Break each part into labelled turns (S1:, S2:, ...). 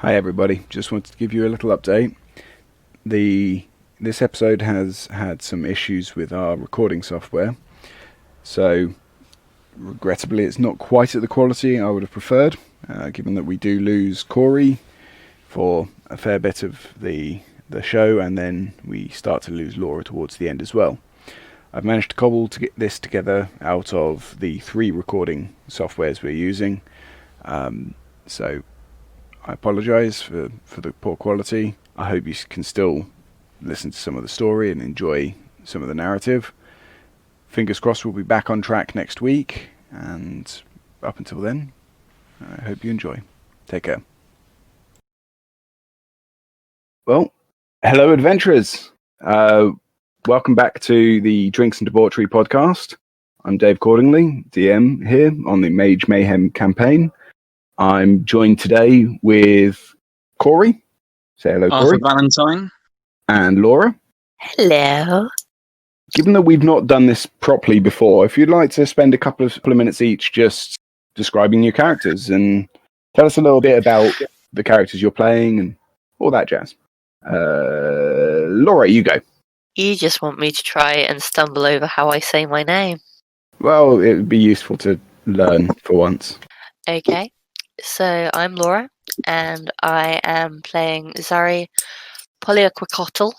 S1: Hi everybody, just wanted to give you a little update. This episode has had some issues with our recording software, so regrettably it's not quite at the quality I would have preferred, given that we do lose Cory for a fair bit of the show, and then we start to lose Lora towards the end as well. I've managed to cobble to get this together out of the 3 recording softwares we're using, so I apologise for the poor quality. I hope you can still listen to some of the story and enjoy some of the narrative. Fingers crossed we'll be back on track next week, and up until then, I hope you enjoy. Take care. Well, hello adventurers. Welcome back to the Drinks and Debauchery podcast. I'm Dave Cordingley, DM here on the Mage Mayhem campaign. I'm joined today with Cory. Say hello,
S2: Arthur
S1: Cory.
S2: Valentine.
S1: And Lora.
S3: Hello.
S1: Given that we've not done this properly before, if you'd like to spend a couple of minutes each just describing your characters and tell us a little bit about the characters you're playing and all that jazz. Lora, you go.
S3: You just want me to try and stumble over how I say my name.
S1: Well, it would be useful to learn for once.
S3: Okay. So I'm Lora, and I am playing Zari Polyaquicotl,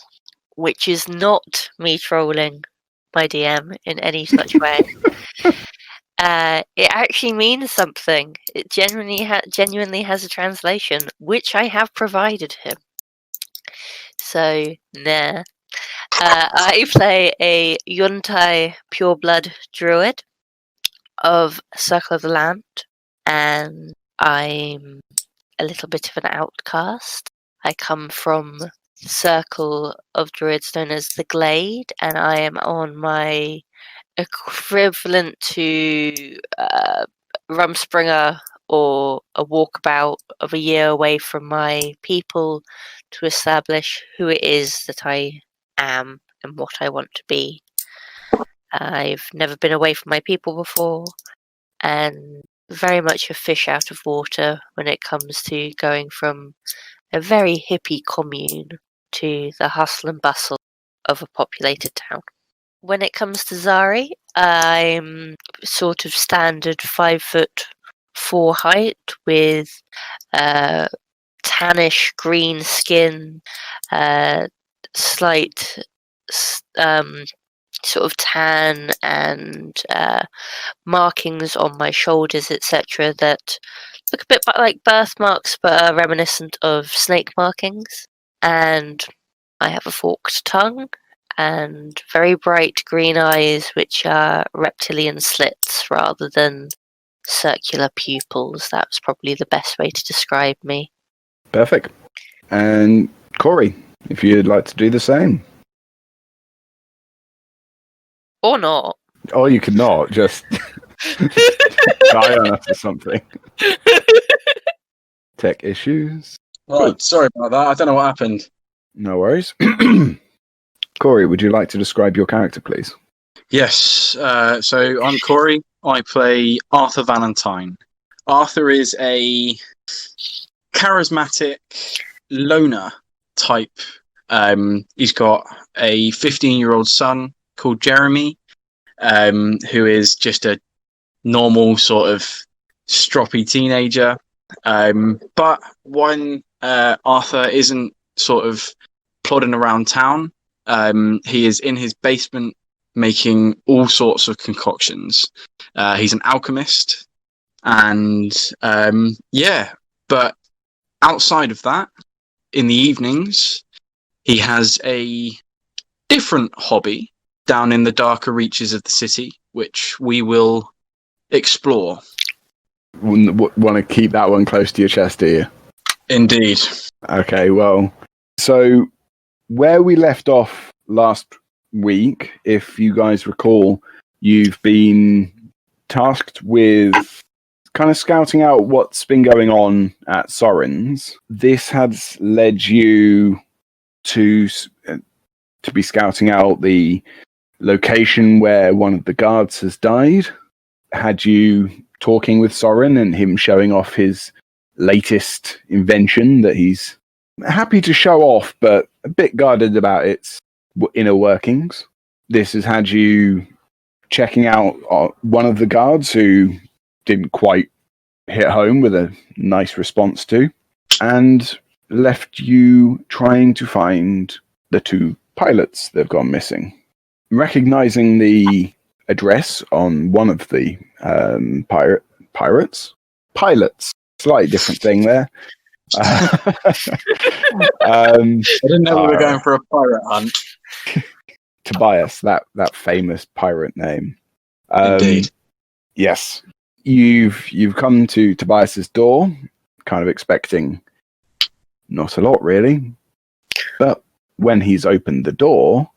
S3: which is not me trolling my DM in any such way. It actually means something. It genuinely has a translation, which I have provided him. So, nah. I play a Yuntai pureblood druid of Circle of the Land, and I'm a little bit of an outcast. I come from the circle of druids known as the Glade, and I am on my equivalent to Rumspringer or a walkabout of a year away from my people to establish who it is that I am and what I want to be. I've never been away from my people before, and very much a fish out of water when it comes to going from a very hippie commune to the hustle and bustle of a populated town. When it comes to Zari, I'm sort of standard 5'4" height with tannish green skin, slight sort of tan and markings on my shoulders, etc., that look a bit like birthmarks but are reminiscent of snake markings. And I have a forked tongue and very bright green eyes, which are reptilian slits rather than circular pupils. That's probably the best way to describe me.
S1: Perfect. And Cory, if you'd like to do the same.
S3: Or not.
S1: Or you could not, just die on us or something. Tech issues.
S2: Right, sorry about that. I don't know what happened.
S1: No worries. Cory, would you like to describe your character, please?
S2: Yes, so I'm Cory. I play Arthur Valentine. Arthur is a charismatic loner type. He's got a 15-year-old son called Jeremy, who is just a normal sort of stroppy teenager. But when Arthur isn't sort of plodding around town, he is in his basement making all sorts of concoctions. He's an alchemist, and but outside of that, in the evenings, he has a different hobby down in the darker reaches of the city, which we will explore.
S1: Want to keep that one close to your chest, do you?
S2: Indeed.
S1: Okay, well, so where we left off last week, if you guys recall, you've been tasked with kind of scouting out what's been going on at Soren's. This has led you to be scouting out the location where one of the guards has died. Had you talking with Soren and him showing off his latest invention that he's happy to show off, but a bit guarded about its inner workings. This has had you checking out one of the guards who didn't quite hit home with a nice response to, and left you trying to find the two pilots that have gone missing. Recognizing the address on one of the pilots, slightly different thing there.
S2: I didn't know we were going for a pirate hunt.
S1: Tobias, that famous pirate name.
S2: Indeed.
S1: Yes, you've come to Tobias's door, kind of expecting not a lot really, but when he's opened the door,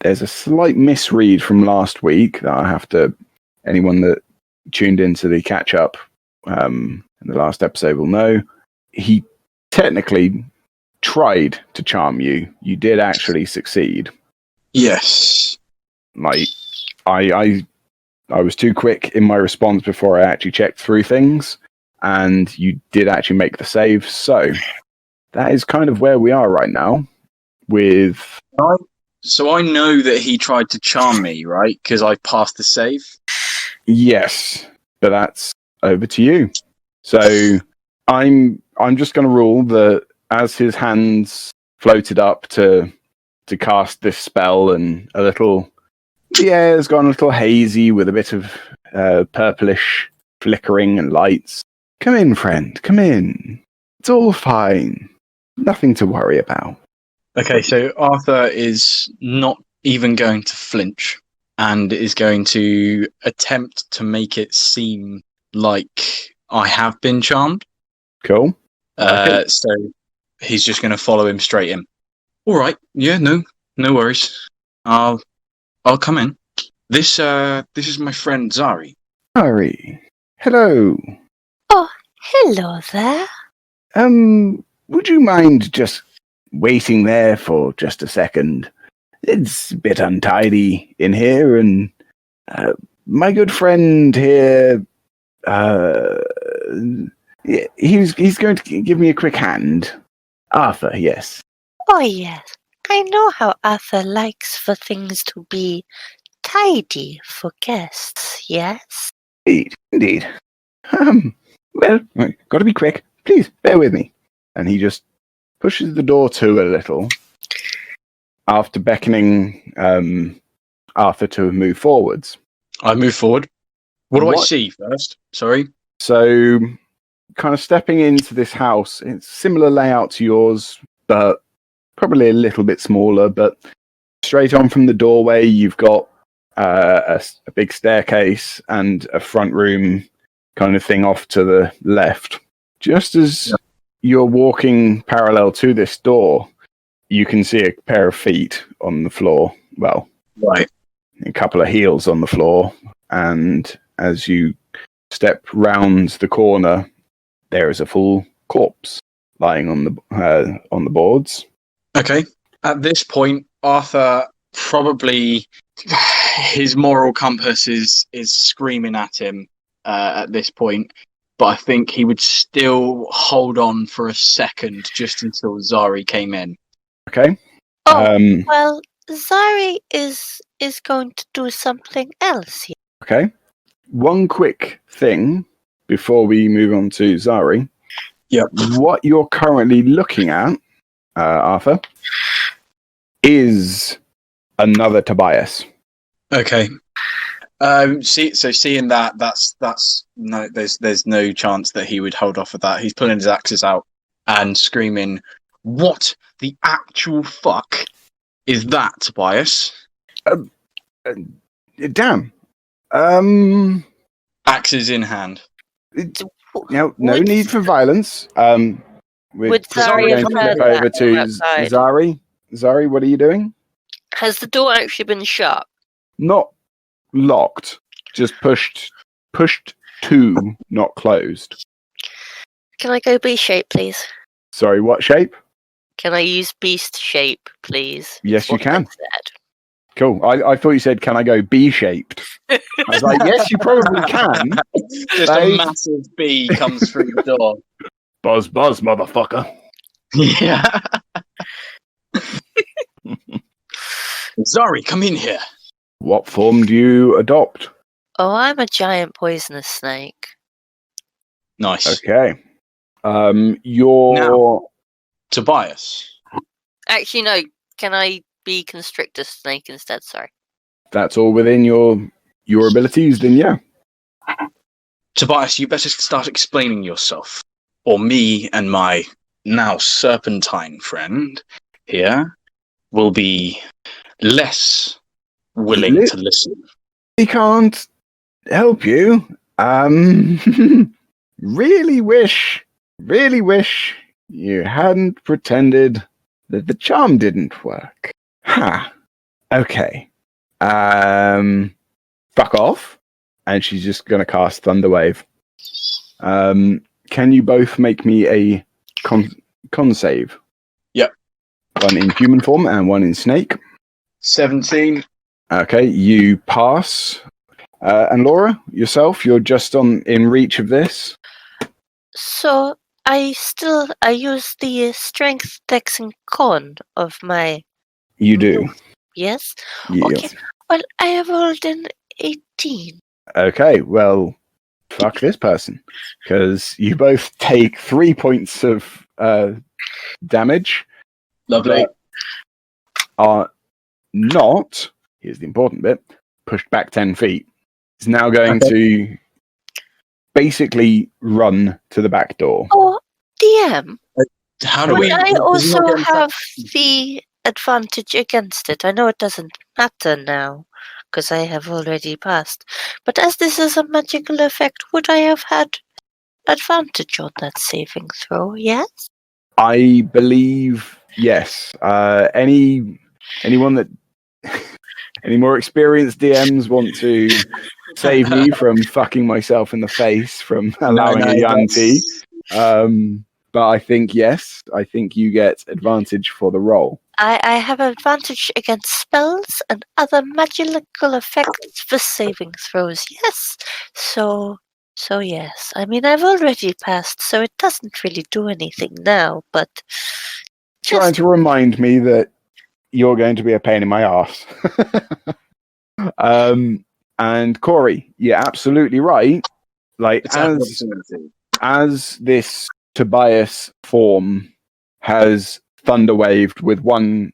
S1: there's a slight misread from last week that anyone that tuned into the catch up in the last episode will know. He technically tried to charm you. You did actually succeed.
S2: Yes.
S1: Like, I was too quick in my response before I actually checked through things, and you did actually make the save. So that is kind of where we are right now with...
S2: So I know that he tried to charm me, right? Because I passed the save?
S1: Yes, but that's over to you. So I'm just going to rule that as his hands floated up to cast this spell, and the air's gone a little hazy with a bit of purplish flickering and lights. Come in, friend, come in. It's all fine. Nothing to worry about.
S2: Okay, so Arthur is not even going to flinch and is going to attempt to make it seem like I have been charmed.
S1: Cool. Okay.
S2: So he's just going to follow him straight in. All right. Yeah, no worries. I'll come in. This is my friend Zari.
S1: Cory. Hello.
S3: Oh, hello there.
S1: Would you mind just waiting there for just a second? It's a bit untidy in here, and my good friend here, he's going to give me a quick hand. Arthur, yes.
S3: Oh, yes. I know how Arthur likes for things to be tidy for guests, yes?
S1: Indeed. Well, got to be quick. Please, bear with me. And he just pushes the door to a little after beckoning Arthur to move forwards.
S2: I move forward. What do I see first? Sorry.
S1: So, kind of stepping into this house, it's similar layout to yours, but probably a little bit smaller. But straight on from the doorway, you've got a big staircase and a front room kind of thing off to the left. Just as you're walking parallel to this door, you can see a pair of feet on the floor. Well,
S2: right.
S1: A couple of heels on the floor. And as you step round the corner, there is a full corpse lying on the boards. Okay.
S2: At this point, Arthur probably, his moral compass is screaming at him at this point. But I think he would still hold on for a second just until Zari came in.
S1: Okay.
S3: Oh, well, Zari is going to do something else here.
S1: Okay. One quick thing before we move on to Zari.
S2: Yep.
S1: What you're currently looking at, Arthur, is another Tobias.
S2: Okay. Seeing that's no, there's no chance that he would hold off with that. He's pulling his axes out and screaming, "What the actual fuck is that, Tobias?"
S1: Damn.
S2: Axes in hand.
S1: No need for violence.
S3: Would Zari have heard
S1: over
S3: that
S1: to
S3: outside?
S1: Zari. Zari, what are you doing?
S3: Has the door actually been shut?
S1: Not locked, just pushed to, not closed.
S3: Can I go beast shape, please?
S1: Sorry, what shape?
S3: Can I use beast shape, please?
S1: Yes, you can.
S3: I said.
S1: Cool. I thought you said, can I go B-shaped? I was like, yes, you probably can.
S2: Just a massive bee comes through the door.
S1: Buzz, motherfucker.
S2: Yeah. Zari, come in here.
S1: What form do you adopt?
S3: Oh, I'm a giant poisonous snake.
S2: Nice.
S1: Okay. Your...
S2: Tobias.
S3: Actually, no. Can I be constrictor snake instead? Sorry.
S1: That's all within your abilities, then yeah.
S2: Tobias, you better start explaining yourself. Or me and my now serpentine friend here will be less willing to listen.
S1: He can't help you. Really wish you hadn't pretended that the charm didn't work. Ha. Okay. Fuck off. And she's just gonna cast Thunderwave. Can you both make me a con save?
S2: Yep.
S1: One in human form and one in snake.
S2: 17.
S1: Okay, you pass. And Laura, yourself, you're just in reach of this.
S3: So I use the strength, dex, and con of my.
S1: You do.
S3: Yes.
S1: Yes.
S3: Okay. Well, I have rolled an 18.
S1: Okay, well, fuck this person. Because you both take 3 points of damage.
S2: Lovely.
S1: Are not, here's the important bit, pushed back 10 feet. It's now going to basically run to the back door.
S3: Oh, DM.
S2: How do
S3: Would
S2: we?
S3: I
S2: does
S3: also
S2: not get
S3: have the advantage against it? I know it doesn't matter now, because I have already passed. But as this is a magical effect, would I have had advantage on that saving throw? Yes?
S1: I believe, yes. Anyone that... Any more experienced DMs want to save me from fucking myself in the face from allowing a Yanti? But I think, yes, I think you get advantage for the roll.
S3: I have advantage against spells and other magical effects for saving throws, yes. So yes. I mean, I've already passed, so it doesn't really do anything now, but...
S1: Trying to remind me that you're going to be a pain in my ass. And Cory, you're absolutely right. Like, as this Tobias form has thunderwaved with one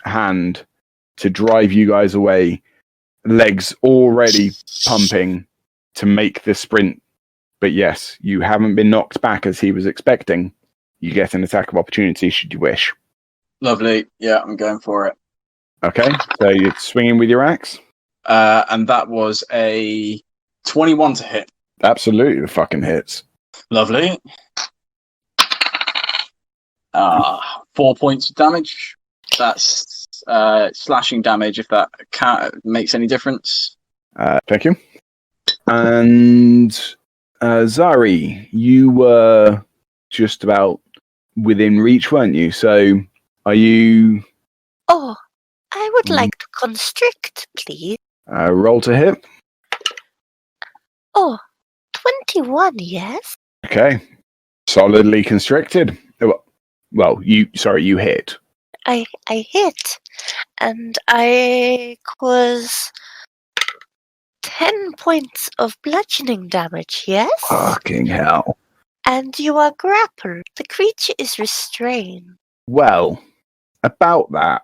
S1: hand to drive you guys away, legs already pumping to make the sprint. But yes, you haven't been knocked back as he was expecting. You get an attack of opportunity should you wish.
S2: Lovely. Yeah, I'm going for it.
S1: Okay, so you're swinging with your axe?
S2: And that was a 21 to hit.
S1: Absolutely, the fucking hits.
S2: Lovely. 4 points of damage. That's slashing damage, if that makes any difference.
S1: Thank you. And Zari, you were just about within reach, weren't you? So, are you...
S3: Oh, I would like to constrict, please.
S1: Roll to hit.
S3: Oh, 21, yes?
S1: Okay. Solidly constricted. Well, you hit.
S3: I hit, and I cause 10 points of bludgeoning damage, yes?
S1: Fucking hell.
S3: And you are grappled. The creature is restrained.
S1: Well, about that.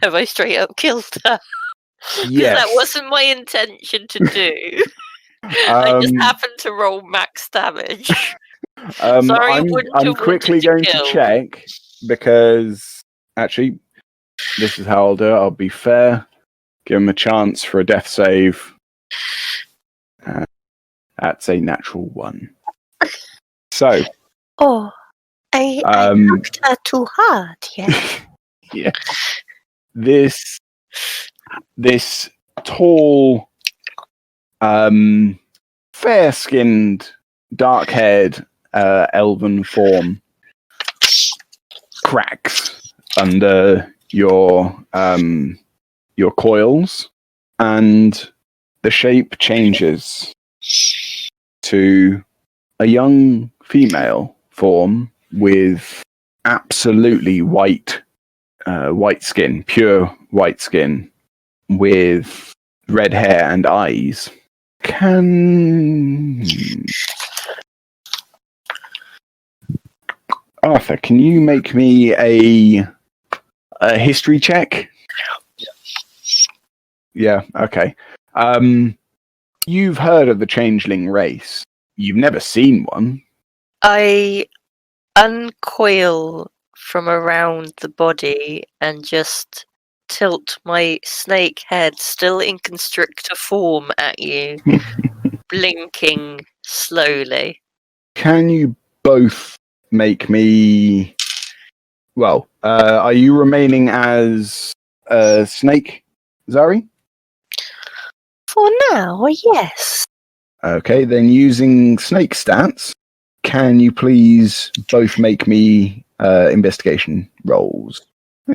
S3: Have I straight up killed her?
S1: Yes.
S3: That wasn't my intention to do. I just happened to roll max damage. Sorry,
S1: I'm quickly going to check because actually, this is how I'll do it. I'll be fair. Give him a chance for a death save. That's a natural 1. So.
S3: Oh, I knocked her too hard, yeah.
S1: Yeah. This tall, fair-skinned, dark-haired elven form cracks under your coils, and the shape changes to a young female form with absolutely white skin, pure white skin, with red hair and eyes. Arthur, can you make me a history check? Yeah, okay. You've heard of the changeling race. You've never seen one.
S3: I uncoil from around the body and just tilt my snake head, still in constrictor form, at you, blinking slowly.
S1: Can you both make me... Well, are you remaining as a snake, Zari?
S3: For now, yes.
S1: Okay, then using snake stats, can you please both make me investigation rolls?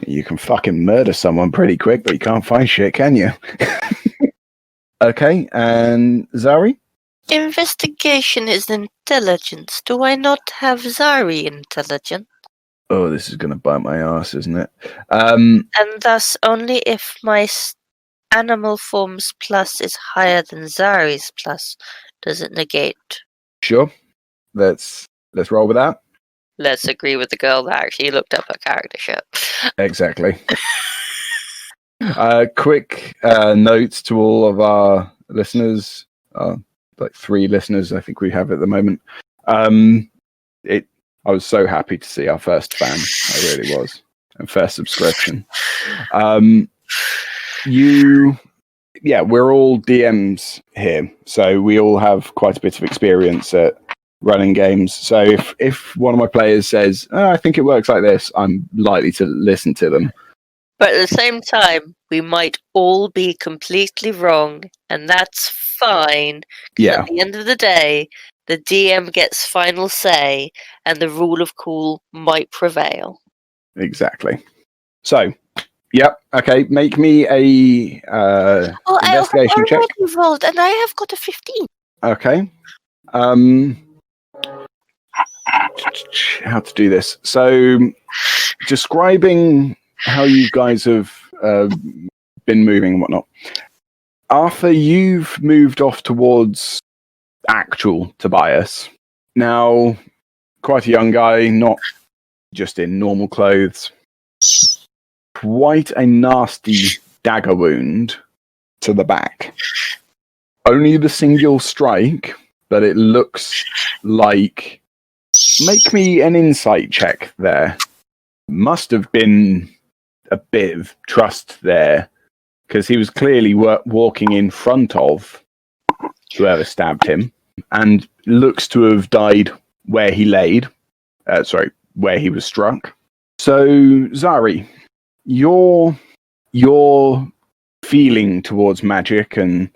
S1: You can fucking murder someone pretty quick, but you can't find shit, can you? Okay, and Zari?
S3: Investigation is intelligence. Do I not have Zari intelligence?
S1: Oh, this is going to bite my ass, isn't it?
S3: And thus, only if my animal form's plus is higher than Zari's plus does it negate.
S1: Sure. Let's roll with that.
S3: Let's agree with the girl that actually looked up her character sheet.
S1: Exactly. Quick notes to all of our listeners, like 3 listeners I think we have at the moment. I was so happy to see our first fan. I really was. And first subscription. We're all DMs here, so we all have quite a bit of experience at running games. So if one of my players says, I think it works like this, I'm likely to listen to them.
S3: But at the same time, we might all be completely wrong, and that's fine.
S1: Yeah.
S3: At the end of the day, the DM gets final say, and the rule of cool might prevail.
S1: Exactly. So, yep. Okay, make me a investigation check.
S3: I already rolled, and I have got a 15.
S1: Okay. How to do this? So, describing how you guys have been moving and whatnot. Arthur, you've moved off towards actual Tobias. Now, quite a young guy, not just in normal clothes. Quite a nasty dagger wound to the back. Only the single strike, but it looks like... Make me an insight check there. Must have been a bit of trust there, because he was clearly walking in front of whoever stabbed him, and looks to have died where he laid. Where he was struck. So, Zari, your feeling towards magic and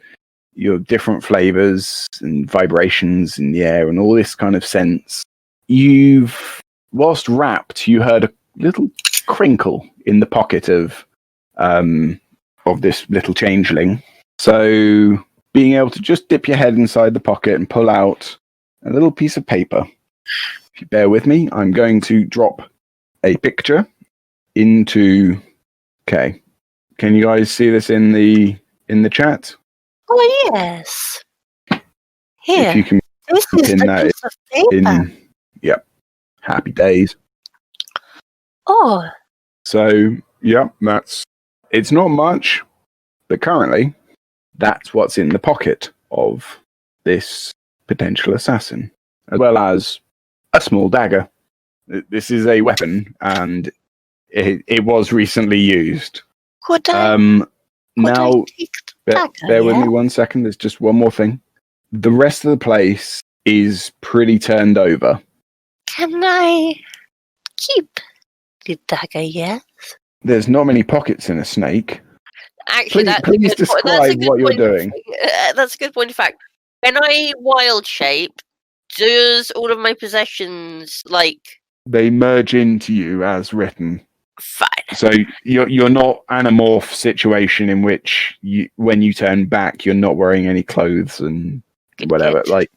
S1: your different flavors and vibrations in the air and all this kind of sense, whilst wrapped, you heard a little crinkle in the pocket of this little changeling. So, being able to just dip your head inside the pocket and pull out a little piece of paper. If you bear with me, I'm going to drop a picture into... Okay. Can you guys see this in the chat?
S3: Oh, yes. Here.
S1: If you can
S3: This is
S1: pin
S3: the
S1: that
S3: piece of paper.
S1: Yep. Happy days.
S3: Oh.
S1: So, yeah, it's not much, but currently that's what's in the pocket of this potential assassin, as well as a small dagger. This is a weapon, and it was recently used.
S3: Could I
S1: now,
S3: take the dagger,
S1: bear with me 1 second. There's just one more thing. The rest of the place is pretty turned over.
S3: Can I keep the dagger, yes?
S1: There's not many pockets in a snake.
S3: Actually,
S1: please describe what you're doing.
S3: That's a good point of fact. When I wild shape, does all of my possessions,
S1: they merge into you as written?
S3: Fine.
S1: So you're not anamorph situation in which when you turn back, you're not wearing any clothes and whatever.
S3: Thank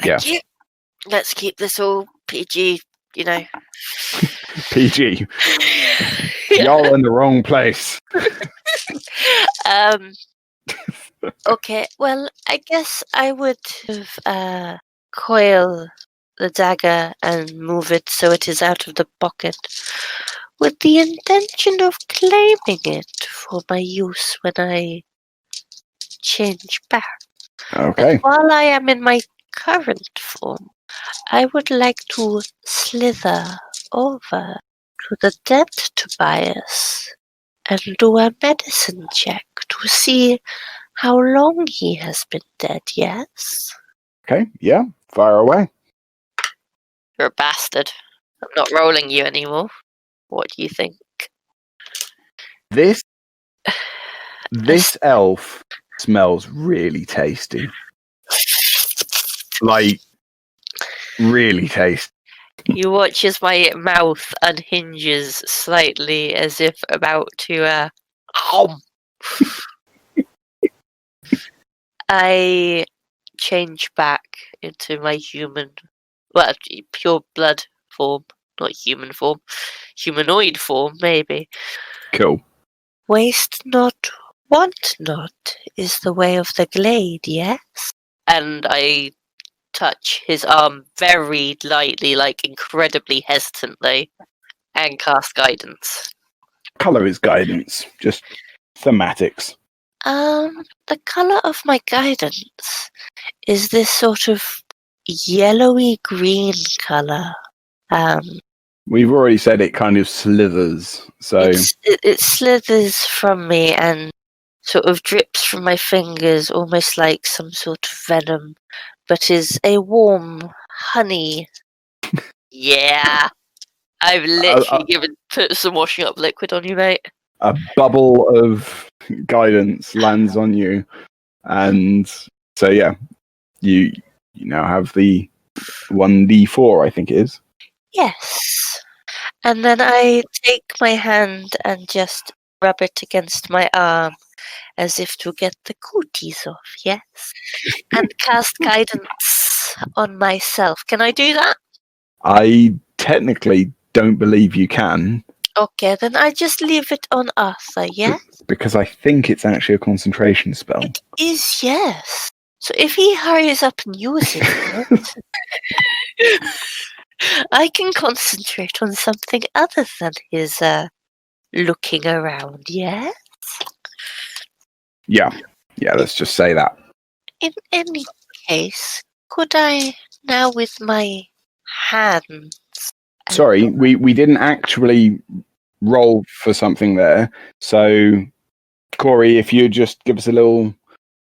S1: yeah.
S3: you. let's keep this all PG, you know.
S1: PG.
S3: Yeah.
S1: Y'all in the wrong place.
S3: Okay, well, I guess I would coil the dagger and move it so it is out of the pocket, with the intention of claiming it for my use when I change back.
S1: Okay.
S3: But while I am in my current form, I would like to slither over to the dead Tobias and do a medicine check to see how long he has been dead, yes?
S1: Okay, yeah, fire away.
S3: You're a bastard. I'm not rolling you anymore. What do you think?
S1: This elf smells really tasty. Like, really tasty.
S3: You watch as my mouth unhinges slightly as if about to I change back into my pure blood form, not human form. Humanoid form, maybe.
S1: Cool.
S3: Waste not, want not, is the way of the glade, yes? And I touch his arm very lightly, like incredibly hesitantly, and cast guidance.
S1: Colour is guidance, just thematics.
S3: The colour of my guidance is this sort of yellowy green colour.
S1: We've already said it kind of slithers, so
S3: It slithers from me and sort of drips from my fingers, almost like some sort of venom, but is a warm honey. Yeah, I've literally put some washing up liquid on you, mate.
S1: a bubble of guidance lands on you, and so yeah, you now have the 1d4, I think it is.
S3: Yes. And then I take my hand and just rub it against my arm as if to get the cooties off, yes? And cast guidance on myself. Can I do that?
S1: I technically don't believe you can.
S3: Okay, then I just leave it on Arthur, yeah?
S1: Because I think it's actually a concentration spell.
S3: It is, yes. So if he hurries up and uses it, I can concentrate on something other than his looking around, yeah?
S1: Yeah, let's just say that.
S3: In any case, could I now with my hands...
S1: Sorry, we didn't actually roll for something there. So, Cory, if you just give us a little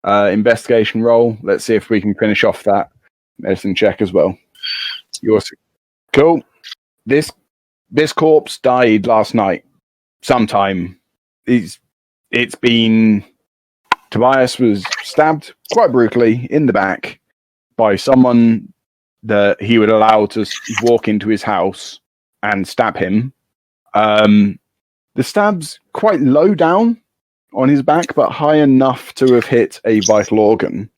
S1: investigation roll, let's see if we can finish off that medicine check as well. Yours. Cool. This corpse died last night. Sometime. It's been... Tobias was stabbed quite brutally in the back by someone that he would allow to walk into his house and stab him. The stab's quite low down on his back, but high enough to have hit a vital organ.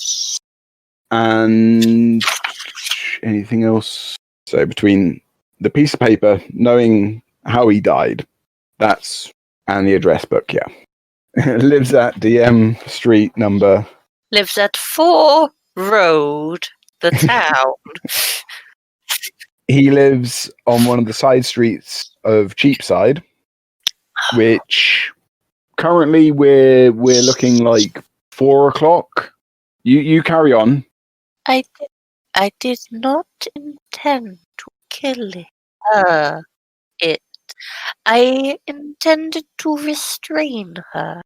S1: And anything else? So between the piece of paper, knowing how he died, and the address book, yeah. Lives at DM Street number...
S3: Lives at 4 Road, the town.
S1: He lives on one of the side streets of Cheapside, which currently we're looking like 4 o'clock. You carry on.
S3: I did not intend to kill it. I intended to restrain her.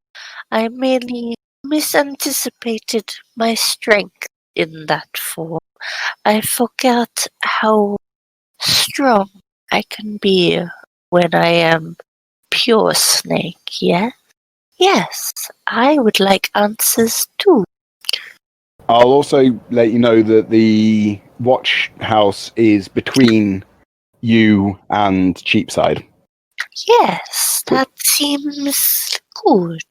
S3: I merely misanticipated my strength in that form. I forgot how strong I can be when I am pure snake, yeah? Yes, I would like answers too.
S1: I'll also let you know that the watch house is between you and Cheapside.
S3: Yes, that seems good.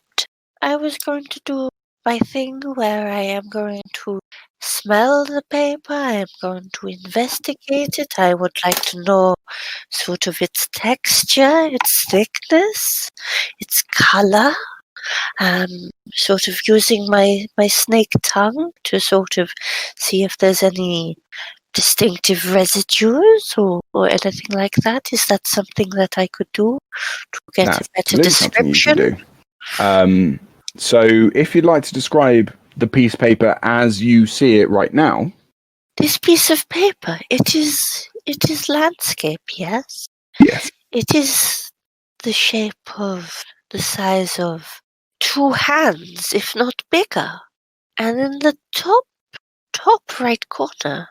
S3: I was going to do my thing where I am going to smell the paper. I'm going to investigate it. I would like to know sort of its texture, its thickness, its color. Sort of using my snake tongue to sort of see if there's any distinctive residues or anything like that. Is that something that I could do to get
S1: That's
S3: a better
S1: absolutely something you can
S3: description?
S1: do. So if you'd like to describe the piece of paper as you see it right now.
S3: This piece of paper, it is landscape, yes?
S1: Yes.
S3: It is the shape of the size of 2 hands, if not bigger. And in the top right corner,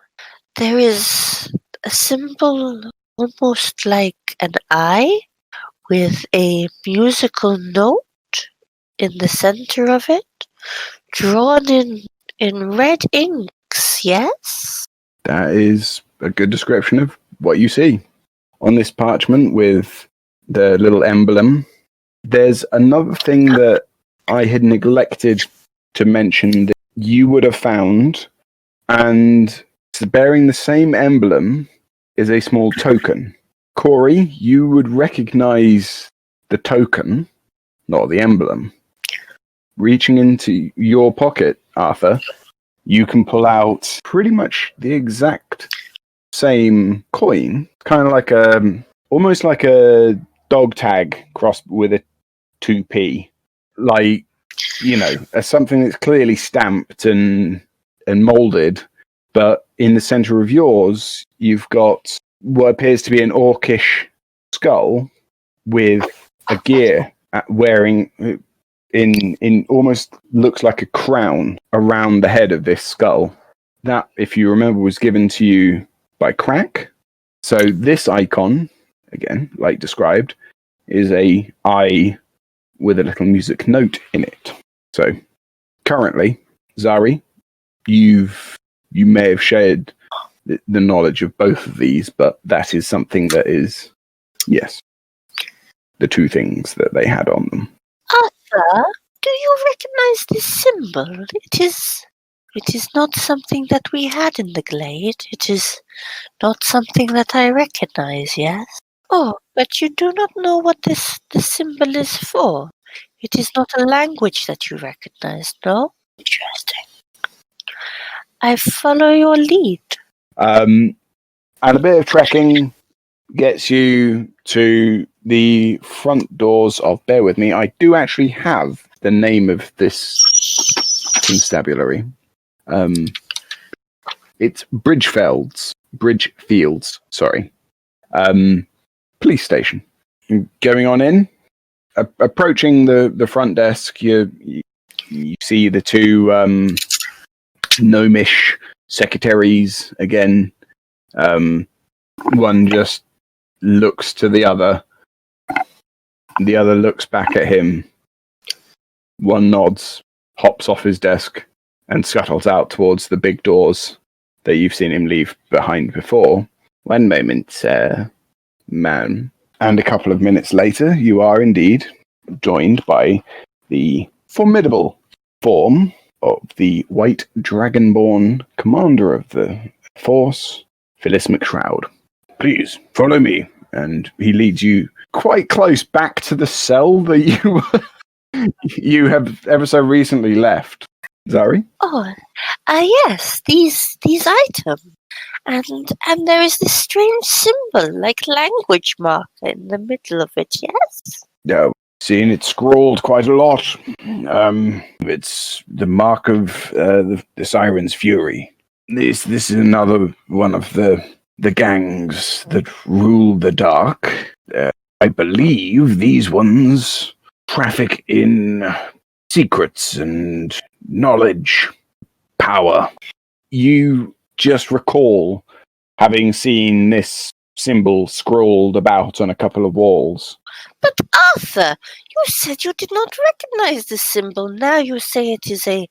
S3: there is a symbol almost like an eye with a musical note in the center of it, drawn in red inks, yes?
S1: That is a good description of what you see on this parchment with the little emblem. There's another thing that I had neglected to mention that you would have found, and bearing the same emblem is a small token. Cory, you would recognize the token, not the emblem. Reaching into your pocket, Arthur, you can pull out pretty much the exact same coin, kind of like almost like a dog tag crossed with a 2p, like, you know, as something that's clearly stamped and molded. But in the center of yours, you've got what appears to be an orcish skull with a gear wearing in almost looks like a crown around the head of this skull. That, if you remember, was given to you by Crack. So this icon, again, like described, is a eye with a little music note in it. So currently, Zari, you may have shared the knowledge of both of these, but that is something that is, yes, the two things that they had on them.
S3: Arthur, do you recognize this symbol? It is not something that we had in the glade. It is not something that I recognize, yes? Oh, but you do not know what the symbol is for. It is not a language that you recognize, no? Interesting. I follow your lead.
S1: And a bit of trekking gets you to the front doors of, bear with me, I do actually have the name of this constabulary. It's Bridgefields, sorry. Police station. Going on in, approaching the front desk, you see the two gnomish secretaries again. One just looks to the other. The other looks back at him. One nods, hops off his desk, and scuttles out towards the big doors that you've seen him leave behind before. One moment, ma'am. And a couple of minutes later, you are indeed joined by the formidable form of the White Dragonborn commander of the force, Phyllis McShroud. Please, follow me. And he leads you quite close back to the cell that you have ever so recently left. Zari?
S3: Oh, yes, these items. And there is this strange symbol, like language marker in the middle of it, yes?
S1: Yeah, seen it scrawled quite a lot. It's the mark of the Siren's Fury. This is another one of the gangs that rule the dark. I believe these ones traffic in secrets and knowledge, power. You just recall having seen this symbol scrawled about on a couple of walls.
S3: But Arthur, you said you did not recognize the symbol. Now you say it is a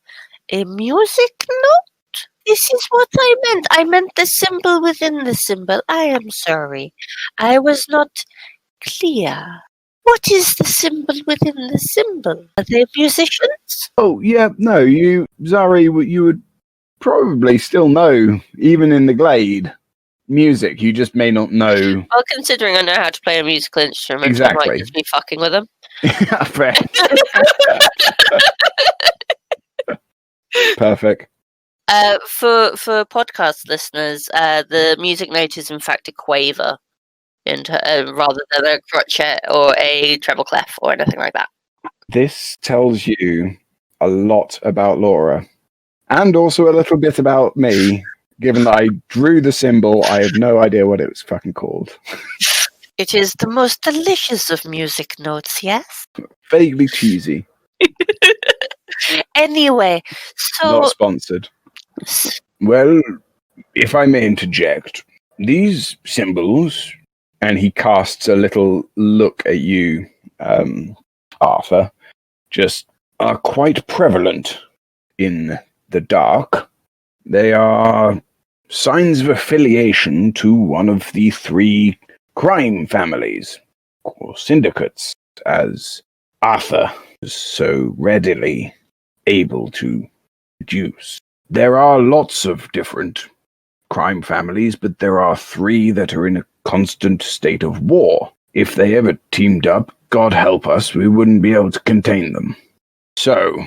S3: music note? This is what I meant. I meant the symbol within the symbol. I am sorry. I was not clear. What is the symbol within the symbol? Are they musicians?
S1: Oh, yeah, no, Zari, you would probably still know, even in the glade, music. You just may not know.
S3: Well, considering I know how to play a musical instrument, I
S1: Exactly.
S3: might just be fucking with them.
S1: Fair. Perfect.
S3: For podcast listeners, the music note is in fact a quaver, rather than a crotchet or a treble clef or anything like that.
S1: This tells you a lot about Lora, and also a little bit about me. Given that I drew the symbol, I have no idea what it was fucking called.
S3: It is the most delicious of music notes, yes?
S1: Vaguely cheesy.
S3: Anyway, so...
S1: Not sponsored. Well, if I may interject, these symbols, and he casts a little look at you, Arthur, just are quite prevalent in the dark. They are signs of affiliation to one of the 3 crime families, or syndicates, as Arthur is so readily able to deduce. There are lots of different crime families, but there are 3 that are in a constant state of war. If they ever teamed up, God help us, we wouldn't be able to contain them. So,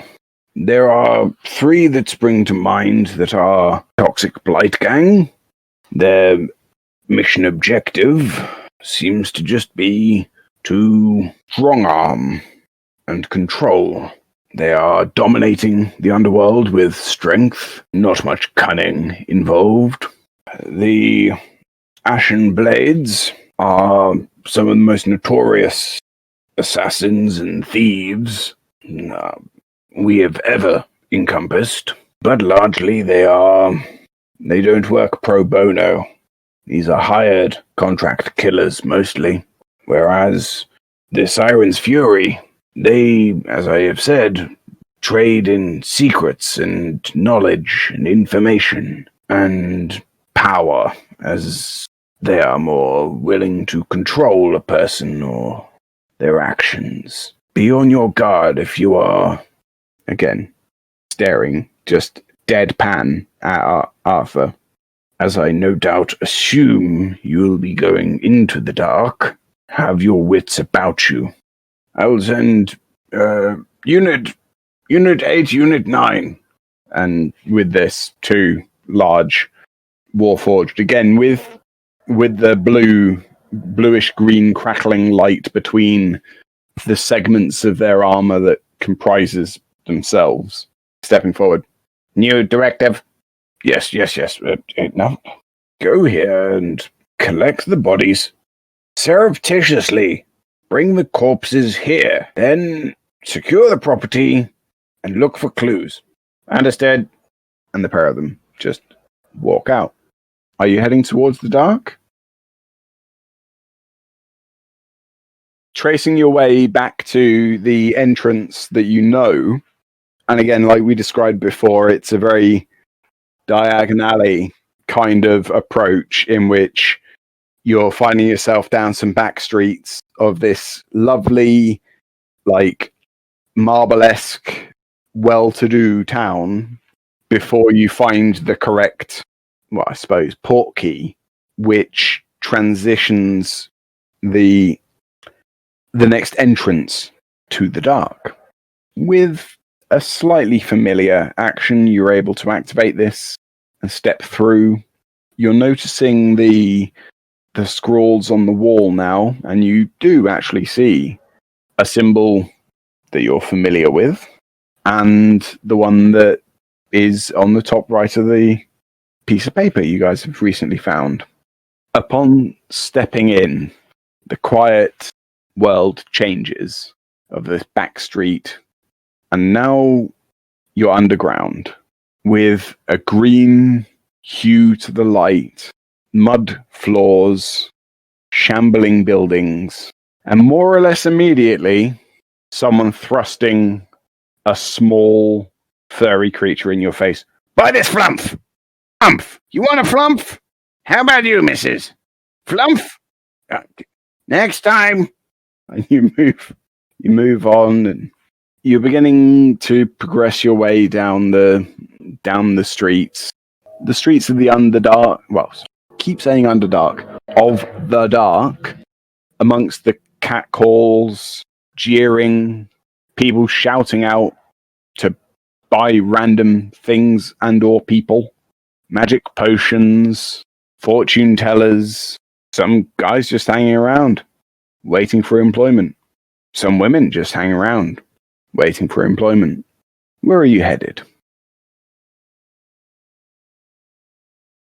S1: there are 3 that spring to mind that are Toxic Blight Gang. Their mission objective seems to just be to strong-arm and control. They are dominating the underworld with strength, not much cunning involved. The Ashen Blades are some of the most notorious assassins and thieves we have ever encompassed, but largely they don't work pro bono. These are hired contract killers mostly, whereas the Siren's Fury, they, as I have said, trade in secrets and knowledge and information and power, as they are more willing to control a person or their actions. Be on your guard if you are, again, staring, just deadpan at Arthur, as I no doubt assume you'll be going into the dark. Have your wits about you. I will send Unit 8, Unit 9. And with this, 2 large Warforged, again, with the bluish-green crackling light between the segments of their armor that comprises themselves, stepping forward. New directive? Yes. Now, go here and collect the bodies. Surreptitiously bring the corpses here. Then secure the property and look for clues. Understood? And the pair of them just walk out. Are you heading towards the dark? Tracing your way back to the entrance that you know, and again, like we described before, it's a very diagonally kind of approach in which you're finding yourself down some back streets of this lovely, like, marble-esque, well-to-do town before you find the correct, well, I suppose, port key, which transitions the next entrance to the dark. With a slightly familiar action, you're able to activate this and step through. You're noticing the scrawls on the wall now, and you do actually see a symbol that you're familiar with, and the one that is on the top right of the piece of paper you guys have recently found. Upon stepping in, the quiet world changes of this back street, and now you're underground with a green hue to the light, mud floors, shambling buildings, and more or less immediately, someone thrusting a small, furry creature in your face. Buy this flumph! Flumph! You want a flumph? How about you, missus? Flumph? Next time! And you move on, and you're beginning to progress your way down the streets. The streets of the Underdark. Well, keep saying Underdark. Of the Dark, amongst the catcalls, jeering, people shouting out to buy random things and or people, magic potions, fortune tellers, some guys just hanging around, waiting for employment. Some women just hang around, waiting for employment. Where are you headed?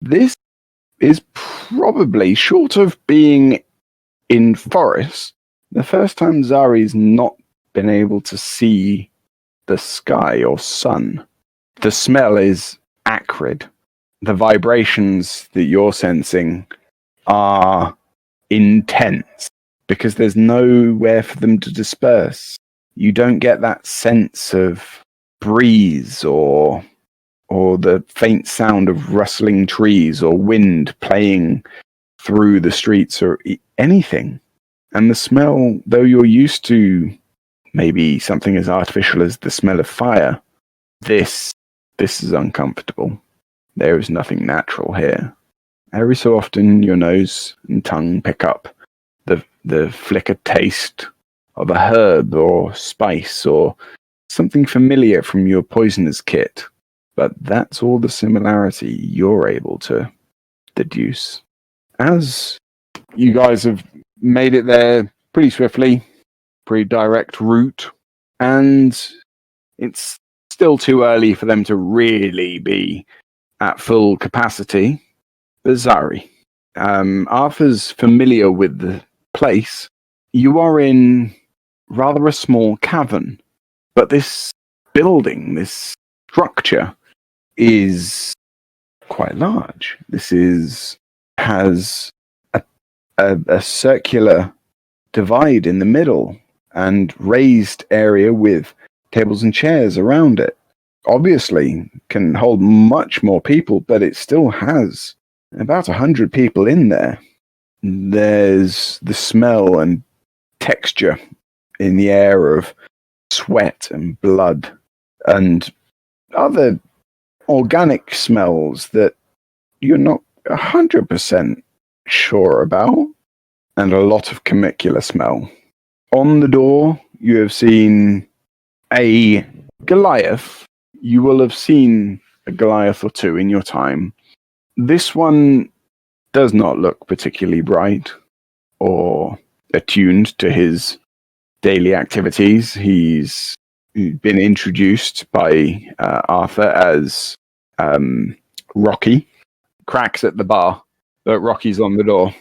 S1: This is probably, short of being in forest, the first time Zari's not been able to see the sky or sun. The smell is acrid. The vibrations that you're sensing are intense because there's nowhere for them to disperse. You don't get that sense of breeze or the faint sound of rustling trees or wind playing through the streets or anything. And the smell, though you're used to maybe something as artificial as the smell of fire, this is uncomfortable. There is nothing natural here. Every so often your nose and tongue pick up the flickered taste of a herb or spice or something familiar from your poisoner's kit. But that's all the similarity you're able to deduce. As you guys have made it there pretty swiftly, pretty direct route, and it's still too early for them to really be at full capacity. But Zari, Arthur's familiar with the place. You are in rather a small cavern, but this building, this structure, is quite large. Has a circular divide in the middle and raised area with tables and chairs around it. Obviously can hold much more people, but it still has about 100 people in there. There's the smell and texture in the air of sweat and blood and other organic smells that you're not 100% sure about, and a lot of comicula smell. On the door, you have seen a Goliath. You will have seen a Goliath or two in your time. This one does not look particularly bright or attuned to his daily activities. He's been introduced by Arthur as Rocky. Cracks at the bar, but Rocky's on the door.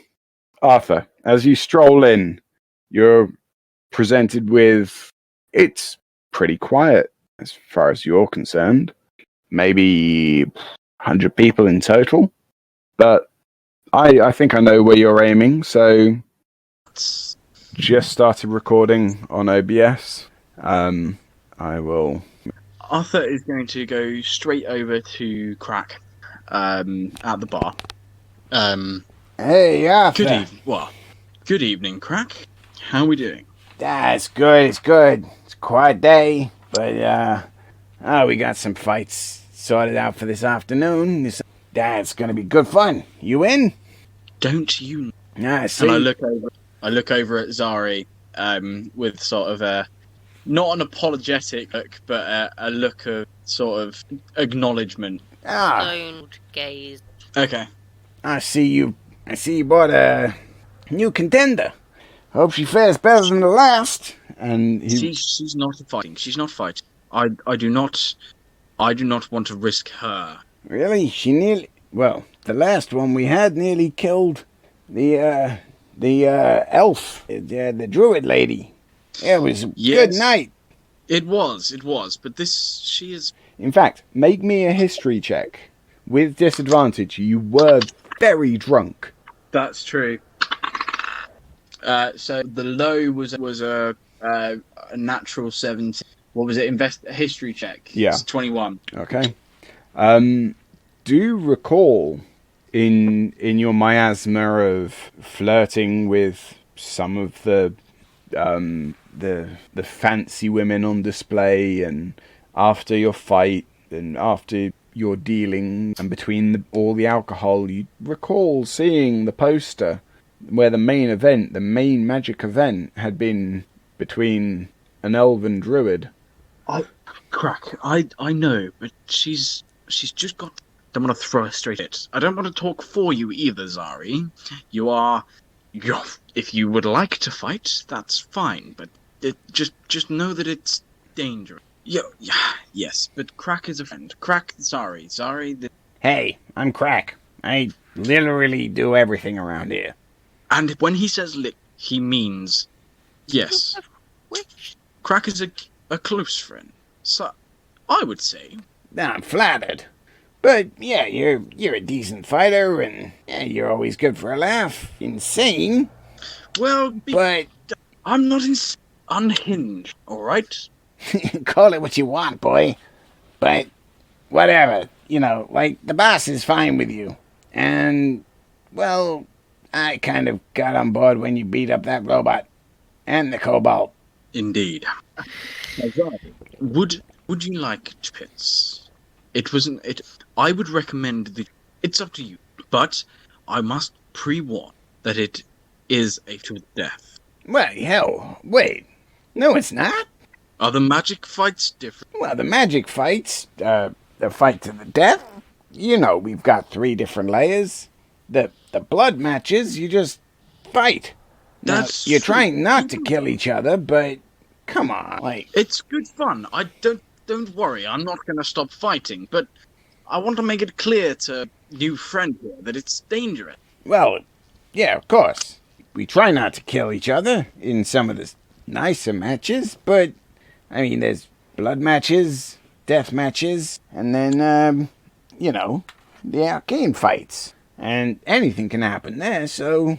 S1: Arthur, as you stroll in, you're presented with... It's pretty quiet as far as you're concerned. Maybe 100 people in total. But I think I know where you're aiming, so just started recording on OBS. I will...
S2: Arthur is going to go straight over to Crack at the bar.
S4: Hey, Arthur.
S2: Good evening, Crack. How are we doing?
S4: It's good. It's a quiet day, but we got some fights sorted out for this afternoon. It's gonna be good fun. You in?
S2: Don't you?
S4: I see.
S2: And I look over at Zari with sort of a not an apologetic look, but a look of sort of acknowledgement.
S3: Don't gaze.
S2: Okay.
S4: I see you bought a new contender. Hope she fares better than the last. And
S2: she's not fighting. She's not fighting. I do not want to risk her.
S4: Really? The last one we had nearly killed the elf, the druid lady. It was a good night.
S2: It was, but she is...
S1: In fact, make me a history check. With disadvantage, you were very drunk.
S2: That's true. So the low was a natural 17. What was it? History check.
S1: Yeah.
S2: It's 21.
S1: Okay. Do you recall in your miasma of flirting with some of the the fancy women on display, and after your fight and after your dealing and between all the alcohol, you recall seeing the poster where the main magic event had been between an elven druid.
S2: I know, but she's just got. I don't want to throw her straight at. I don't want to talk for you either, Zari. You're. If you would like to fight, that's fine, but just know that it's dangerous. Yes, but Crack is a friend. Crack, Zari.
S4: Hey, I'm Crack. I literally do everything around here.
S2: And when he says lick, he means yes.
S3: Which?
S2: Crack is a close friend. So, I would say.
S4: I'm flattered. But yeah, you're a decent fighter, and yeah, you're always good for a laugh. Insane.
S2: Well,
S4: but
S2: I'm not unhinged, alright?
S4: call it what you want, boy. But whatever, like the boss is fine with you. And, well, I kind of got on board when you beat up that robot. And the kobold.
S2: Indeed. Would you like pits? I would recommend it's up to you, but I must pre-warn that it is a to death.
S4: Well, hell, wait. No, it's not.
S2: Are the magic fights different?
S4: Well, the magic fights, the fight to the death, we've got 3 different layers. The blood matches, you just fight.
S2: That's
S4: you're trying not to kill each other, but come on,
S2: it's good fun. I don't worry, I'm not going to stop fighting, but I want to make it clear to new friend here that it's dangerous.
S4: Well, yeah, of course. We try not to kill each other in some of the nicer matches, but, I mean, there's blood matches, death matches, and then, the arcane fights. And anything can happen there, so,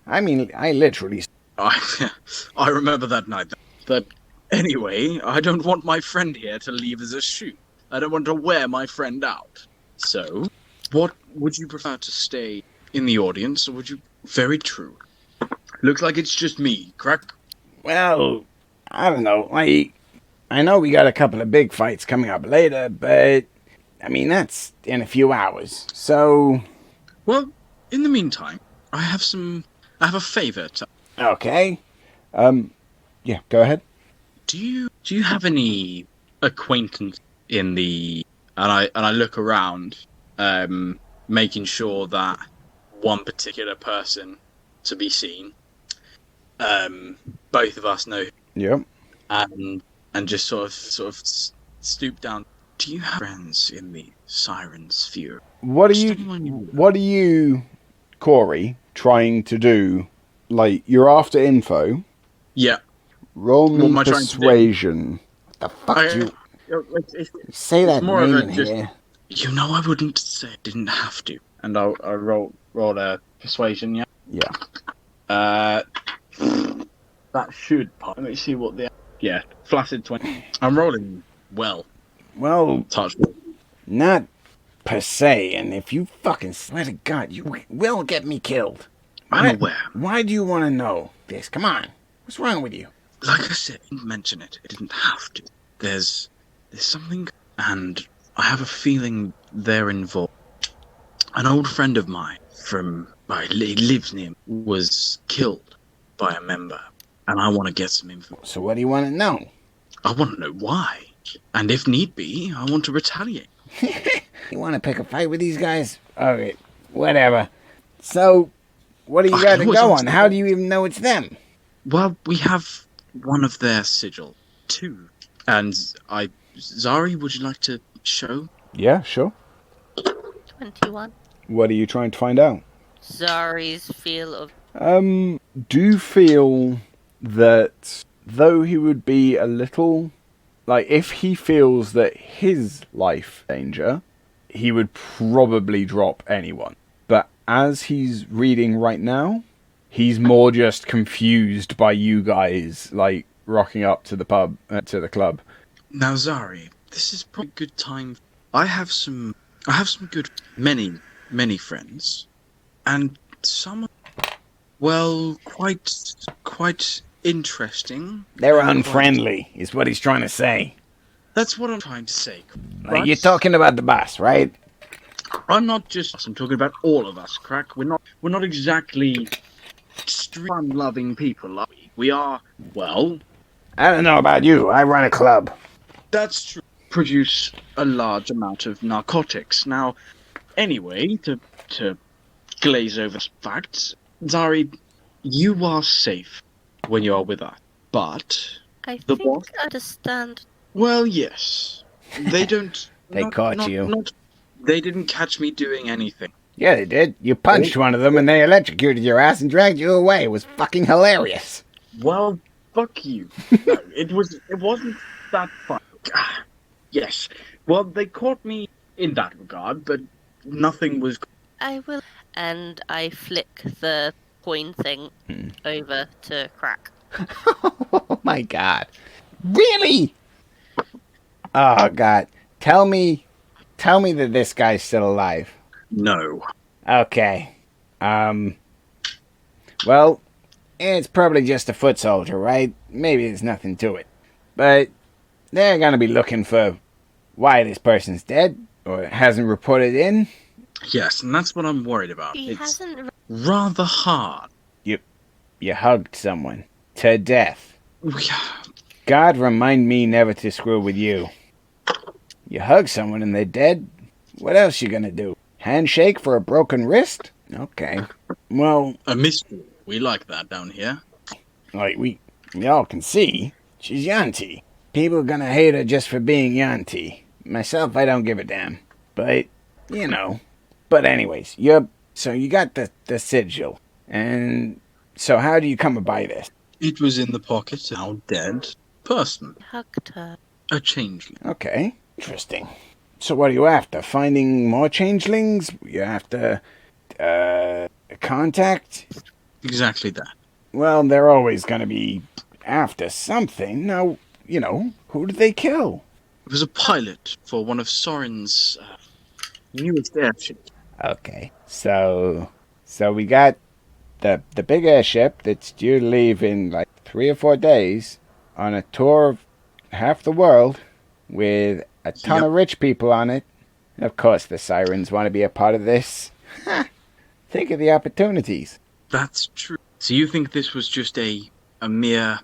S4: I mean, I literally...
S2: I remember that night, but anyway, I don't want my friend here to leave as a shoe. I don't want to wear my friend out. So, what would you prefer to stay in the audience, or would you... Very true. Looks like it's just me, Crack.
S4: Well, I don't know. I know we got a couple of big fights coming up later, but... I mean, that's in a few hours, so...
S2: Well, in the meantime, I have a favor to...
S1: Okay. Yeah, go ahead.
S2: Do you have any acquaintance in the... And I look around, making sure that one particular person to be seen, both of us know,
S1: Yep.
S2: and just sort of stoop down. Do you have friends in the Siren Sphere?
S1: What are you, Cory, trying to do? Like, you're after info.
S2: Yeah.
S1: Roll
S2: What am
S1: me
S2: I trying to do?
S1: persuasion.
S4: The fuck do you... Say
S2: it's
S4: that
S2: more of
S4: name
S2: a
S4: in
S2: just-
S4: here.
S2: You know I wouldn't say I didn't have to. And I roll a persuasion, yeah?
S1: Yeah.
S2: That should... Let me see what the... Yeah, flaccid 20. I'm rolling well.
S4: Well,
S2: Touch wood.
S4: not per se, and if you fucking swear to God, you will get me killed.
S2: I'm aware.
S4: Why do you want to know this? Come on. What's wrong with you?
S2: Like I said, I didn't mention it. It didn't have to. There's something, and I have a feeling they're involved. An old friend of mine he lives near me, was killed by a member, and I want to get some info.
S4: So what do you want to know?
S2: I want to know why, and if need be, I want to retaliate.
S4: You want to pick a fight with these guys? Alright, whatever. So, what do you got to go on? How do you even know it's them?
S2: Well, we have one of their sigil, too. And Zari, would you like to show?
S1: Yeah, sure.
S3: 21.
S1: What are you trying to find out?
S3: Zari's feel of...
S1: Do you feel that though he would be a little... Like, if he feels that his life danger, he would probably drop anyone. But as he's reading right now, he's more just confused by you guys, like, rocking up to the to the club.
S2: Now, Zari, this is probably a good time. I have some good, many friends, and some, well, quite interesting.
S4: They're
S2: and
S4: unfriendly, is what he's trying to say.
S2: That's what I'm trying to say.
S4: Like, you're talking about the boss, right?
S2: I'm not just. I'm talking about all of us, Crack. We're not exactly fun-loving people, are we? We are. Well,
S4: I don't know about you. I run a club.
S2: that's true. Produce a large amount of narcotics. Now, anyway, to glaze over facts, Zari, you are safe when you are with us. But
S3: I
S2: the
S3: think
S2: boss.
S3: I understand.
S2: Well, yes. They don't.
S4: They caught you.
S2: They didn't catch me doing anything.
S4: Yeah, they did. You punched one of them and they electrocuted your ass and dragged you away. It was fucking hilarious.
S2: Well, fuck you. No, it wasn't that fun. Yes. Well, they caught me in that regard, but nothing was.
S3: I will. And I flick the coin thing over to Crack.
S4: Oh my god. Really? Oh god. Tell me that this guy's still alive.
S2: No.
S4: Okay. Well, it's probably just a foot soldier, right? Maybe there's nothing to it. But they're gonna be looking for why this person's dead or hasn't reported in.
S2: Yes, and that's what I'm worried about.
S3: He
S2: It's
S3: hasn't.
S2: rather hard.
S4: You hugged someone to death.
S2: We-
S4: God remind me never to screw with you. You hug someone and they're dead? What else you gonna do? Handshake for a broken wrist? Okay. Well,
S2: A mystery. We like that down here.
S4: like we all can see, she's Yanti. People are gonna hate her just for being Yanti. Myself, I don't give a damn. But, you know. But anyways, so you got the sigil. And so how do you come by this?
S2: It was in the pocket. Now dead person.
S3: Hugged her.
S2: A changeling.
S4: Okay, interesting. So what are you after? Finding more changelings? You after contact?
S2: Exactly that.
S4: Well, they're always gonna be after something. Now, who did they kill?
S2: It was a pilot for one of Soren's newest airships.
S4: Okay, so we got the big airship that's due to leave in like 3 or 4 days on a tour of half the world with a ton of rich people on it. And of course, the sirens want to be a part of this. Think of the opportunities.
S2: That's true. So you think this was just a mere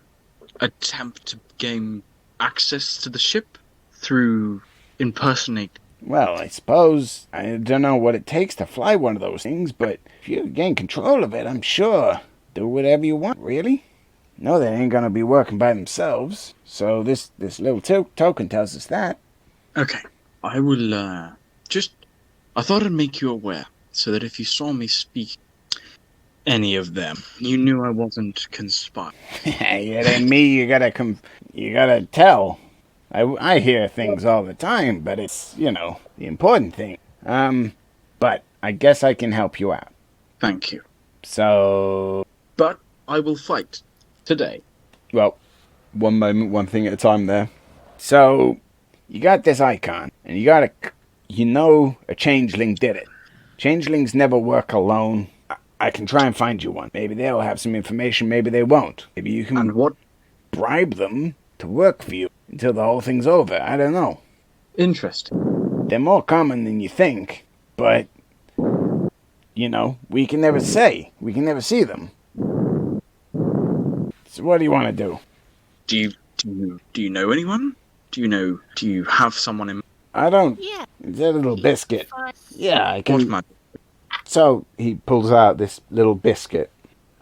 S2: attempt to gain access to the ship through impersonating?
S4: Well, I suppose I don't know what it takes to fly one of those things, but if you gain control of it, I'm sure do whatever you want, really. No, they ain't gonna be working by themselves, so this little token tells us that.
S2: Okay. I will, I thought I'd make you aware, so that if you saw me speak any of them, you knew I wasn't conspiring.
S4: It ain't me you gotta tell. I hear things all the time, but it's, the important thing. But I guess I can help you out.
S2: Thank you.
S4: So...
S2: But I will fight. Today.
S1: Well, one moment, one thing at a time there.
S4: So, you got this icon, and a changeling did it. Changelings never work alone. I can try and find you one. Maybe they'll have some information, maybe they won't. Maybe you can
S2: And what?
S4: bribe them to work for you until the whole thing's over. I don't know.
S2: Interesting.
S4: They're more common than you think, but, we can never say. We can never see them. So what do you want to do?
S2: Do you know anyone? Do you have someone in?
S4: I don't.
S3: Yeah.
S4: It's a little biscuit. Yeah, I
S2: What
S4: can.
S2: magic?
S4: So he pulls out this little biscuit.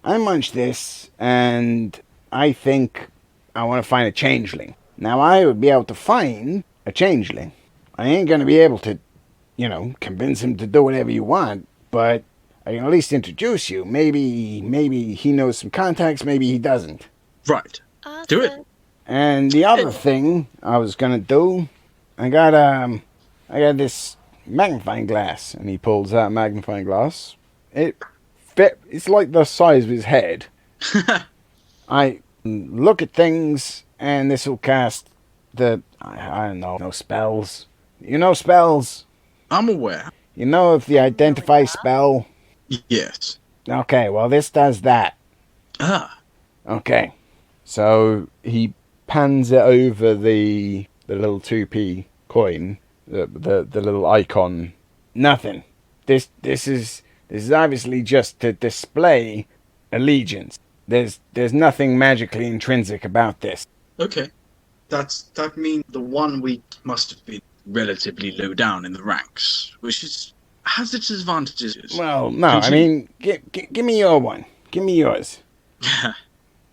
S4: I munch this, and I think I want to find a changeling. Now, I would be able to find a changeling. I ain't going to be able to, convince him to do whatever you want, but I can at least introduce you. Maybe he knows some contacts, maybe he doesn't.
S2: Right. Do it.
S4: And the other thing I was going to do, I got this magnifying glass, and he pulls out a magnifying glass. It's like the size of his head. I look at things, and this will cast I don't know, no spells. You know spells?
S2: I'm aware.
S4: You know if the identify spell?
S2: Yes.
S4: Okay, well this does that.
S2: Ah.
S4: Okay.
S1: So he pans it over the little 2p coin, the little icon.
S4: Nothing. This is obviously just to display allegiance. There's nothing magically intrinsic about this.
S2: Okay. That means the one we must have been relatively low down in the ranks, which has its advantages.
S4: Well, no, I mean, give me your one. Give me yours.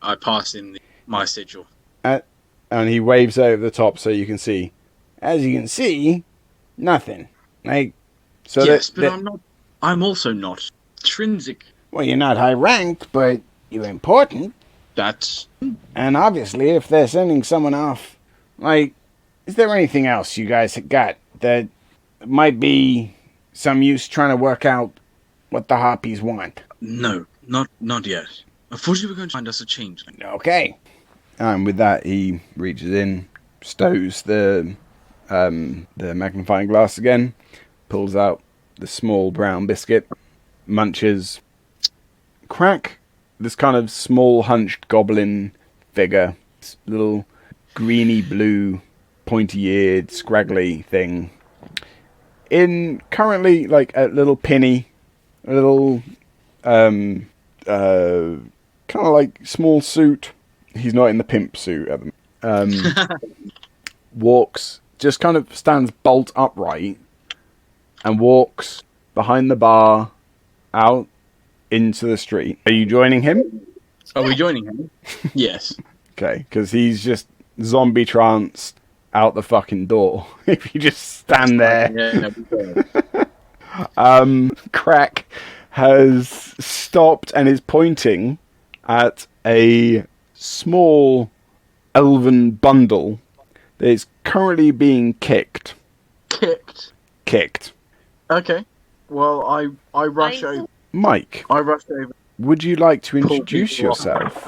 S2: I pass in my sigil.
S1: And he waves over the top so you can see.
S4: As you can see, nothing. So
S2: yes, but I'm also not intrinsic.
S4: Well, you're not high ranked, but you're important.
S2: That's...
S4: And obviously, if they're sending someone off, is there anything else you guys have got that might be some use trying to work out what the Harpies want?
S2: No, not yet. Unfortunately, we're going to find us a changeling.
S4: Okay.
S1: And with that, he reaches in, stows the magnifying glass again, pulls out the small brown biscuit, munches, crack this kind of small hunched goblin figure, this little greeny blue, pointy-eared, scraggly thing. In currently like a little pinny, a little kind of like small suit. He's not in the pimp suit at the walks, just kind of stands bolt upright and walks behind the bar out into the street. Are you joining him?
S2: Are we joining him? Yes.
S1: Okay, because he's just zombie tranced out the fucking door. If you just stand there. Crack has stopped and is pointing at a small elven bundle that is currently being kicked. Kicked.
S2: Okay. Well, I rush over.
S1: Mike,
S2: I rush over.
S1: would you like to introduce yourself?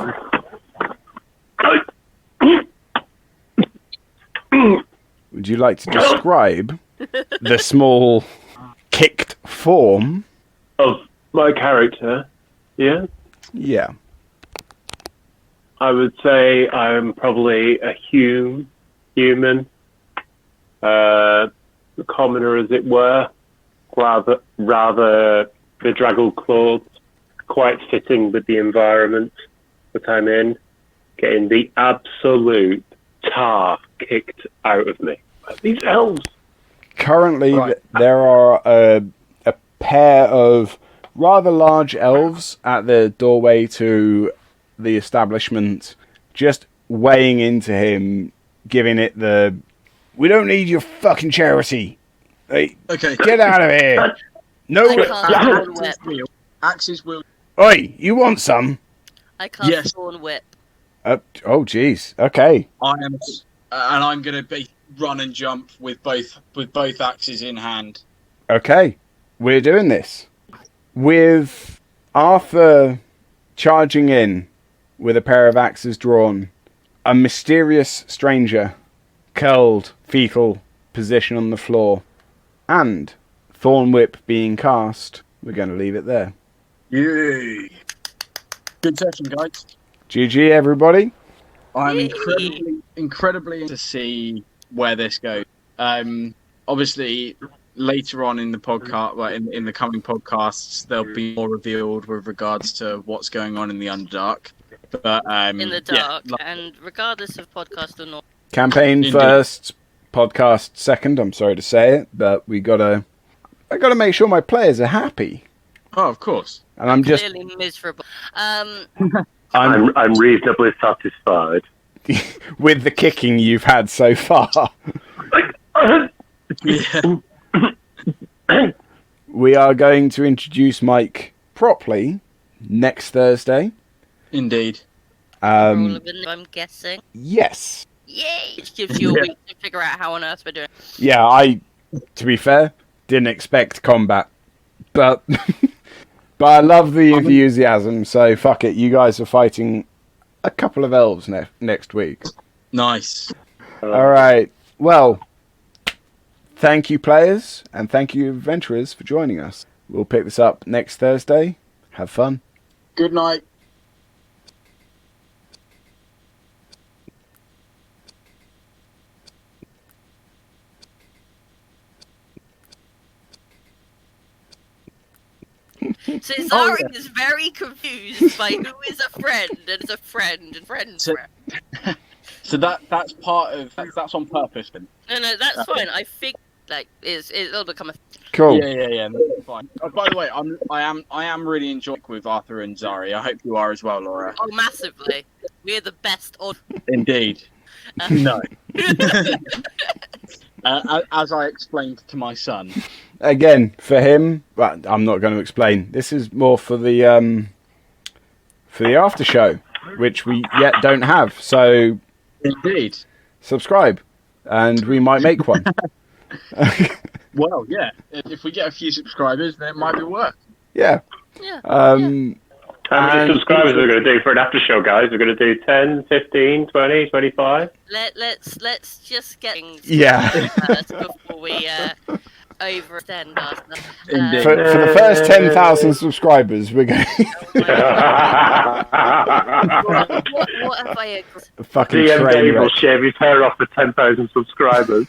S1: Would you like to describe the small kicked form
S5: of my character? Yeah.
S1: Yeah.
S5: I would say I'm probably a human, commoner, as it were, rather bedraggled clothes, quite fitting with the environment that I'm in, getting the absolute tar kicked out of me by these elves.
S1: Currently, there are a pair of rather large elves at the doorway to the establishment, just weighing into him, giving it the, "We don't need your fucking charity. Hey,
S2: okay,
S1: get out of here. No,
S2: axes will.
S1: Oi, you want some?
S3: I can't
S2: Yes.
S3: Thorn Whip.
S1: Oh, jeez. Okay.
S2: I am, and I'm going to run and jump with both axes in hand.
S1: Okay. We're doing this with Arthur charging in with a pair of axes drawn. A mysterious stranger, curled, fetal position on the floor, and Thorn Whip being cast. We're going to leave it there.
S2: Yay! Good session, guys.
S1: GG, everybody.
S2: I'm
S3: Yay.
S2: incredibly to see where this goes. Obviously, later on in the podcast, in the coming podcasts, there'll be more revealed with regards to what's going on in the Underdark. But
S3: In the dark, and regardless of podcast or not.
S1: Campaign
S2: Indeed.
S1: first, podcast second. I'm sorry to say it, but I gotta make sure my players are happy.
S2: Oh, of course.
S1: And I'm just
S3: Clearly miserable.
S5: I'm reasonably satisfied.
S1: with the kicking you've had so far.
S2: Yeah.
S1: We are going to introduce Mike properly next Thursday.
S2: Indeed.
S3: I'm guessing.
S1: Yes.
S3: Yay! Which gives you a week to figure out how on earth we're doing.
S1: Yeah, to be fair, didn't expect combat, but but I love the enthusiasm. So fuck it, you guys are fighting a couple of elves next week.
S2: Nice.
S1: All right. Well, thank you, players, and thank you, adventurers, for joining us. We'll pick this up next Thursday. Have fun.
S2: Good night.
S3: So Zari is very confused by who is a friend and is a friend and friend's
S2: So-
S3: friend.
S2: So that's part of that's on purpose then.
S3: No, that's fine. I think like it'll become a.
S1: Cool.
S2: Yeah. That's fine. Oh, by the way, I am really enjoying with Arthur and Zari. I hope you are as well, Laura.
S3: Oh, massively. We're the best on.
S2: Indeed. No. As I explained to my son.
S1: Again, for him, well, I'm not going to explain. This is more for the after show, which we yet don't have. So
S2: Indeed.
S1: subscribe, and we might make one.
S2: Well, yeah. If we get a few subscribers, then it might be worth.
S1: Yeah.
S3: Yeah.
S5: How many subscribers are we going to do for an after show, guys? We're going to do 10, 15, 20, 25?
S3: Let's just get things
S1: Yeah.
S3: first before we overextend ourselves.
S2: Indeed.
S1: For the first 10,000 subscribers, we're going
S3: What have I agreed?
S1: to fucking
S5: DM
S1: train
S5: Dave will
S1: wreck.
S5: shave his hair off for 10,000 subscribers.